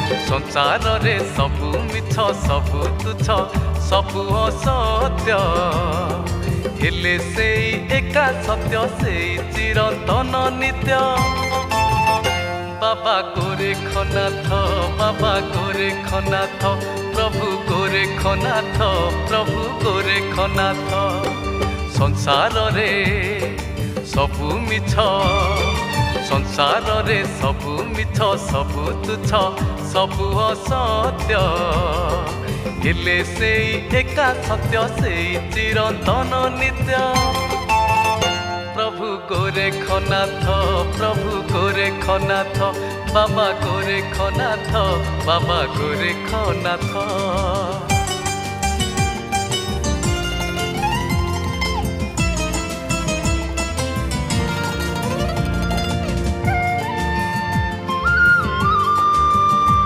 संसार रे सबु मिछ सबु तुच्छ सबु असत्य हेले सेई एका सत्य सेई चिरंतन नित्य बाबा गोरेखनाथ बाबा गोरेखनाथ प्रभु गोरेखनाथ प्रभु गोरेखनाथ संसार रे सबु मिछ संसार रे सबु मिछ सबु तुच्छ सबु असत्य हेले सेई एका सत्य सेई चिरंतन नित्य प्रभु गोरेखनाथ प्रभु गोरेखनाथ बाबा गोरेखनाथ बाबा गोरेखनाथ।